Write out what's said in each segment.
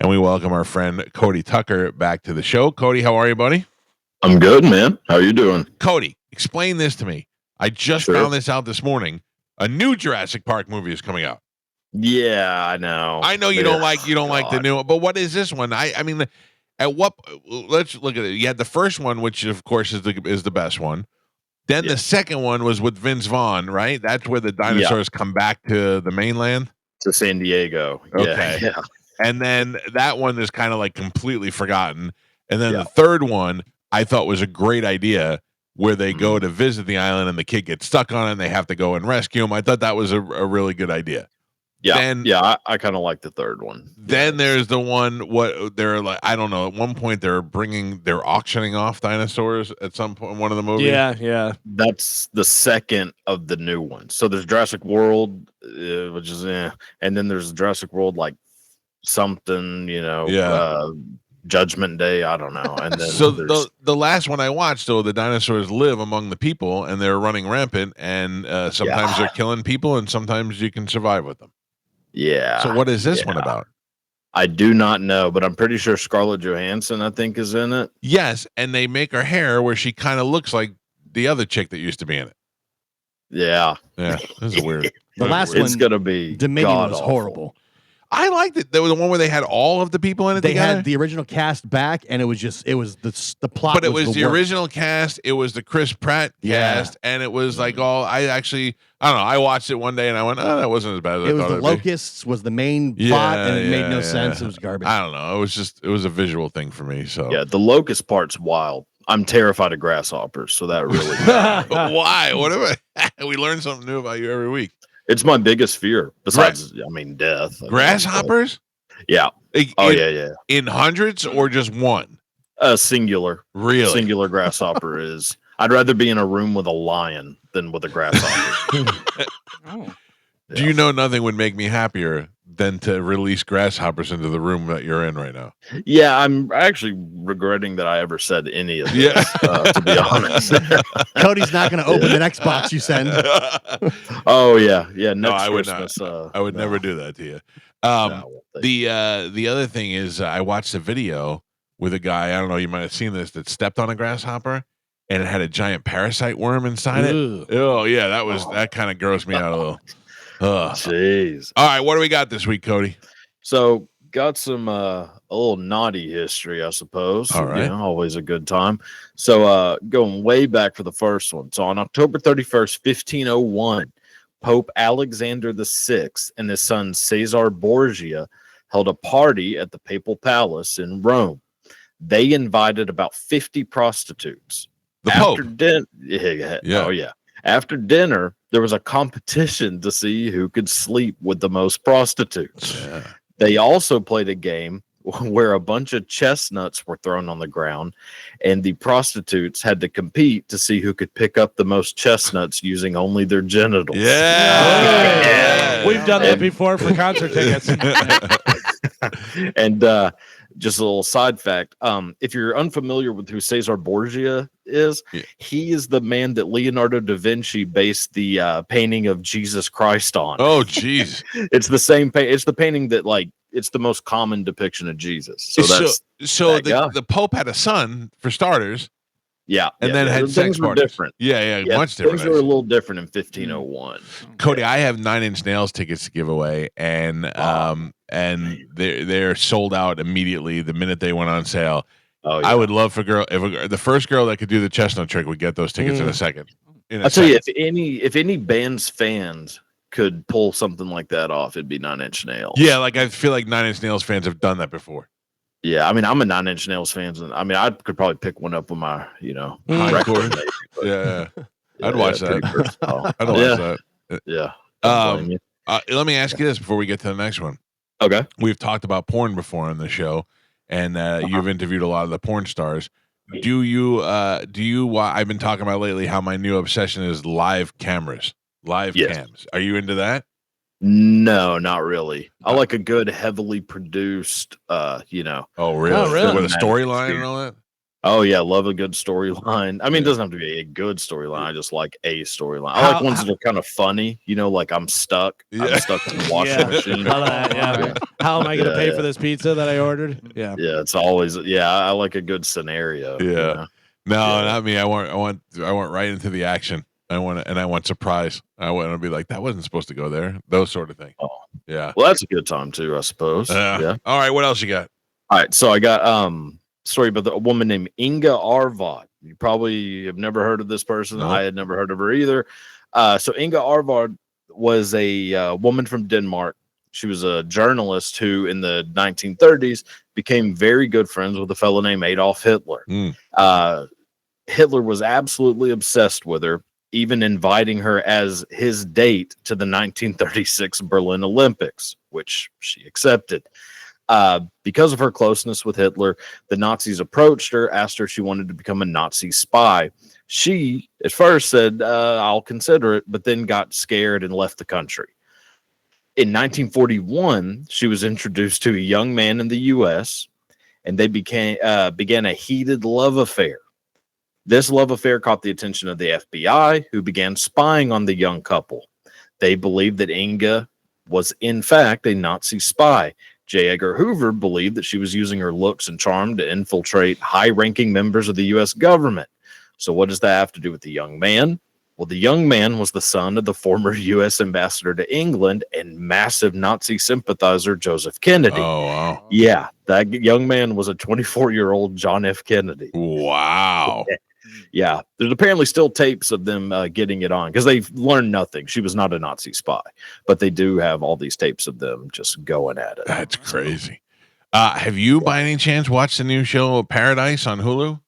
and we welcome our friend Cody Tucker back to the show. Cody, how are you, buddy? I'm good, man. How are you doing? Cody, explain this to me. I just found this out this morning. A new Jurassic Park movie is coming out. Yeah, I know. I know you don't like the new one, but what is this one? I mean, at what? Let's look at it. You had the first one, which of course is the best one. Then the second one was with Vince Vaughn, right? That's where the dinosaurs come back to the mainland, to San Diego. Okay. Yeah. And then that one is kind of like completely forgotten. And then the third one I thought was a great idea, where they go to visit the island and the kid gets stuck on it and they have to go and rescue him. I thought that was a really good idea. Yeah, I kind of like the third one. Then there's the one what they're like, I don't know, at one point they're auctioning off dinosaurs at some point in one of the movies. Yeah. That's the second of the new ones. So there's Jurassic World, which is and then there's Jurassic World like something, Judgment Day, I don't know. And then so the last one I watched, though, the dinosaurs live among the people and they're running rampant, and sometimes they're killing people and sometimes you can survive with them. Yeah. So what is this one about? I do not know, but I'm pretty sure Scarlett Johansson, I think, is in it. Yes, and they make her hair where she kind of looks like the other chick that used to be in it. Yeah. This is weird. The last one, it's gonna be Dominion was horrible. I liked it. There was the one where they had all of the people in it. They together. had the original cast back, and it was the plot. But it was the worst. original cast. It was the Chris Pratt cast, and it was like all. I don't know. I watched it one day and I went, "Oh, that wasn't as bad as I it was thought the it'd locusts was the main plot, and it made no sense. It was garbage. I don't know. It was a visual thing for me. So the locust part's wild. I'm terrified of grasshoppers, so that really. Why? What we learn something new about you every week. It's my biggest fear, besides death. Grasshoppers? Yeah. Yeah. In hundreds or just one? Singular. Really? Singular grasshopper is. I'd rather be in a room with a lion than with a grasshopper. Do you know nothing would make me happier than to release grasshoppers into the room that you're in right now? Yeah, I'm actually regretting that I ever said any of this, to be honest. Cody's not going to open the next box you send. Oh, yeah. No, I would Christmas, not. I would never do that to you. The other thing is I watched a video with a guy, I don't know, you might have seen this, that stepped on a grasshopper and it had a giant parasite worm inside it. Oh, yeah, that kind of grossed me out a little. Jeez. All right, what do we got this week, Cody? So got some a little naughty history, I suppose. All right. Always a good time. So going way back for the first one. So on October 31st, 1501, Pope Alexander VI and his son Caesar Borgia held a party at the Papal Palace in Rome. They invited about 50 prostitutes. The After Pope? Oh, yeah. After dinner, there was a competition to see who could sleep with the most prostitutes. Yeah. They also played a game where a bunch of chestnuts were thrown on the ground, and the prostitutes had to compete to see who could pick up the most chestnuts using only their genitals. Yeah. We've done that before for concert tickets. And just a little side fact, if you're unfamiliar with who Caesar Borgia is, he is the man that Leonardo da Vinci based the painting of Jesus Christ on. Oh, geez. It's the same it's the painting that it's the most common depiction of Jesus. So that's the Pope had a son, for starters. Yeah. And then had sex parties. Different. Yeah, much different. Things were a little different in 1501. Cody, I have 9 Inch Nails tickets to give away, and they're sold out immediately the minute they went on sale. Oh, yeah. I would love for the first girl that could do the chestnut trick would get those tickets in a second. I'll tell you, if any band's fans could pull something like that off, it'd be 9 Inch Nails. Yeah, like I feel like 9 Inch Nails fans have done that before. Yeah, I mean, I'm a 9 Inch Nails fan, and I mean, I could probably pick one up with my, record. Yeah. I'd watch that. I'd watch that. Yeah. Let me ask you this before we get to the next one. Okay. We've talked about porn before on the show, and you've interviewed a lot of the porn stars. Do you? I've been talking about lately how my new obsession is live cameras, cams. Are you into that? No, not really. I like a good, heavily produced, Oh, really? With a storyline and all that? Oh yeah, love a good storyline. I mean, it Yeah. doesn't have to be a good storyline. I just like a storyline. I like ones that are kind of funny. Like I'm stuck. Yeah. I'm stuck in the washing Yeah. machine. How that, yeah. All right. How am I going to Yeah, pay yeah. for this pizza that I ordered? Yeah. Yeah, it's always I like a good scenario. Yeah. No, Yeah. not me. I want right into the action. I want surprise. I want to be like, that wasn't supposed to go there. Those sort of things. Oh, Yeah. well, that's a good time too, I suppose. Yeah. All right. What else you got? All right, so I got story about a woman named Inga Arvad. You probably have never heard of this person. No. I had never heard of her either. So Inga Arvad was a woman from Denmark. She was a journalist who, in the 1930s, became very good friends with a fellow named Adolf Hitler. Hitler was absolutely obsessed with her, even inviting her as his date to the 1936 Berlin Olympics, which she accepted. Because of her closeness with Hitler, the Nazis approached her, asked her if she wanted to become a Nazi spy. She, at first, said, I'll consider it, but then got scared and left the country. In 1941, she was introduced to a young man in the U.S., and they began a heated love affair. This love affair caught the attention of the FBI, who began spying on the young couple. They believed that Inga was, in fact, a Nazi spy. J. Edgar Hoover believed that she was using her looks and charm to infiltrate high-ranking members of the U.S. government. So what does that have to do with the young man? Well, the young man was the son of the former U.S. ambassador to England and massive Nazi sympathizer Joseph Kennedy. Oh, wow. Yeah, that young man was a 24-year-old John F. Kennedy. Wow. Yeah, there's apparently still tapes of them getting it on because they've learned nothing. She was not a Nazi spy, but they do have all these tapes of them just going at it. That's crazy. Have you, by any chance, watched the new show Paradise on Hulu?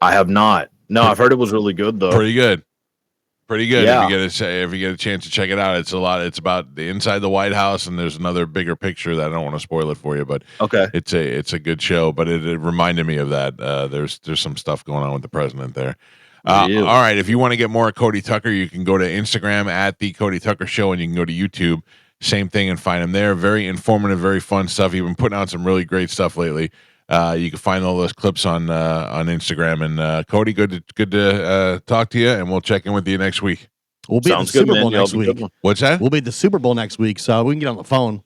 I have not. No, I've heard it was really good though. Pretty good. Yeah. If you get a chance to check it out, it's about the inside the White House, and there's another bigger picture that I don't want to spoil it for you, but Okay. it's a good show. But it reminded me of that. There's some stuff going on with the president there. Really? All right, if you want to get more of Cody Tucker, you can go to Instagram at the Cody Tucker Show, and you can go to YouTube, same thing, and find him there. Very informative, very fun stuff. He's been putting out some really great stuff lately. You can find all those clips on Instagram. And Cody, good to talk to you, and we'll check in with you next week. We'll be at the Super Bowl next week. What's that? We'll be at the Super Bowl next week, so we can get on the phone.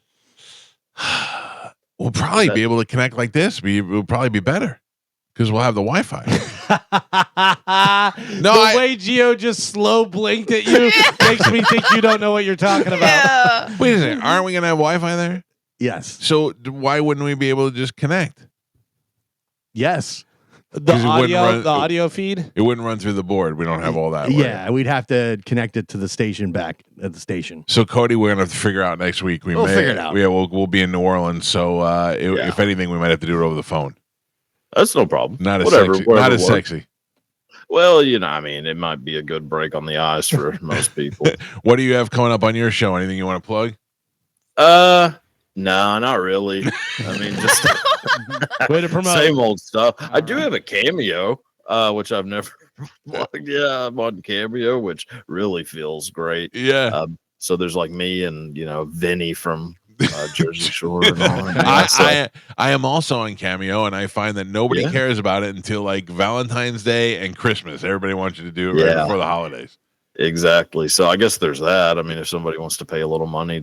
We'll probably be able to connect like this. We'll probably be better because we'll have the Wi-Fi. The way Gio just slow blinked at you makes me think you don't know what you're talking about. Yeah. Wait a second. Aren't we going to have Wi-Fi there? Yes. So why wouldn't we be able to just connect? Yes. The audio feed? It wouldn't run through the board. We don't have all that. Yeah, we'd have to connect it to the station back at the station. So Cody, we're gonna have to figure out next week. We'll figure it out. Yeah, we'll be in New Orleans. So if anything, we might have to do it over the phone. That's no problem. Not as sexy. Not as sexy. Well, I mean, it might be a good break on the eyes for most people. What do you have coming up on your show? Anything you want to plug? No, not really. I mean, just way to promote. Same old stuff. I do have a Cameo, which I've never plugged. Yeah, I'm on Cameo, which really feels great. Yeah. So there's like me and Vinny from Jersey Shore. And all that. I am also on Cameo, and I find that nobody cares about it until like Valentine's Day and Christmas. Everybody wants you to do it right before the holidays. Exactly. So I guess there's that. I mean, if somebody wants to pay a little money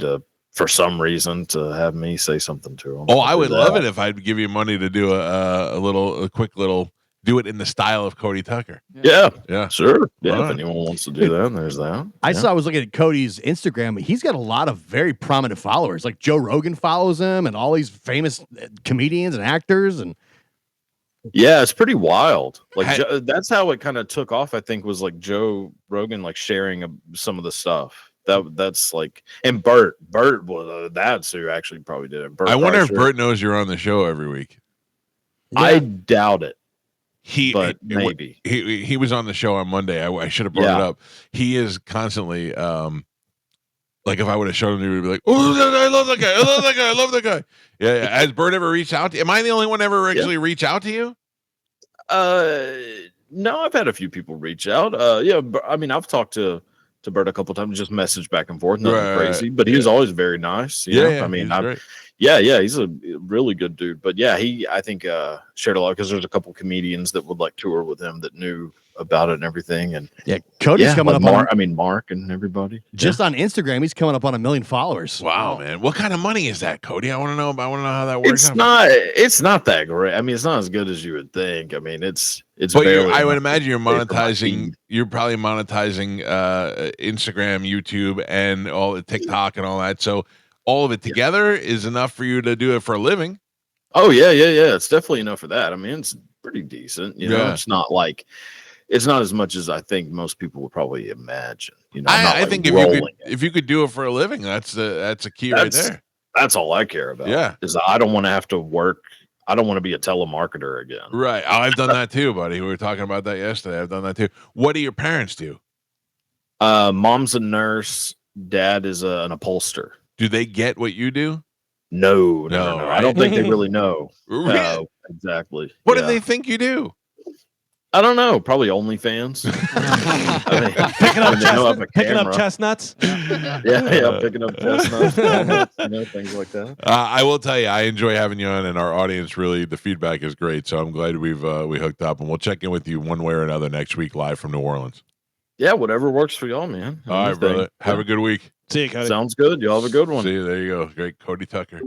for some reason to have me say something to them. Oh, I would love it if I'd give you money to do a quick little, do it in the style of Cody Tucker. Yeah. Yeah. Sure. Yeah. If anyone wants to do that, there's that. I was looking at Cody's Instagram. He's got a lot of very prominent followers. Like Joe Rogan follows him and all these famous comedians and actors. And yeah, it's pretty wild. Like that's how it kind of took off. I think was like Joe Rogan, like sharing some of the stuff. That's like, and Bert was that's who actually probably did it. Bert I wonder Kreischer. if Bert knows you're on the show every week. I doubt it. But maybe he was on the show on Monday. I should have brought it up. He is constantly like if I would have shown him, he would be like, "Oh, I love that guy! I love that guy! I love that guy!" Yeah. Has Bert ever reached out to you? Am I the only one ever actually reach out to you? No, I've had a few people reach out. Yeah, I mean, I've talked to Bert a couple times, just message back and forth, nothing crazy, but he was always very nice. You know? I mean, Yeah, he's a really good dude. But yeah, I think shared a lot because there's a couple comedians that would like tour with him that knew about it and everything. And Yeah, Cody's coming like up on Mark and everybody. just on Instagram. He's coming up on 1 million followers. Wow, man. What kind of money is that, Cody? I want to know how that works. It's not that great. I mean, it's not as good as you would think. I mean, it's but barely I would enough imagine you're to pay for my monetizing. feed. You're probably monetizing Instagram, YouTube, and all the TikTok and all that. So all of it together is enough for you to do it for a living. Oh yeah. It's definitely enough for that. I mean, it's pretty decent. You know, it's not as much as I think most people would probably imagine. You know, I think if you could do it for a living, that's a key right there. That's all I care about. Yeah, is I don't want to have to work. I don't want to be a telemarketer again. Right. Oh, I've done that too, buddy. We were talking about that yesterday. I've done that too. What do your parents do? Mom's a nurse. Dad is an upholster. Do they get what you do? No. Right? I don't think they really know. Really? Exactly. What do they think you do? I don't know. Probably OnlyFans. Picking up chestnuts. Yeah, picking up chestnuts, walnuts, things like that. I will tell you, I enjoy having you on, and our audience really, the feedback is great. So I'm glad we hooked up, and we'll check in with you one way or another next week live from New Orleans. Yeah, whatever works for y'all, man. All right, brother. Have a good week. See you, Cody. Sounds good. Y'all have a good one. See you. There you go. Great, Cody Tucker.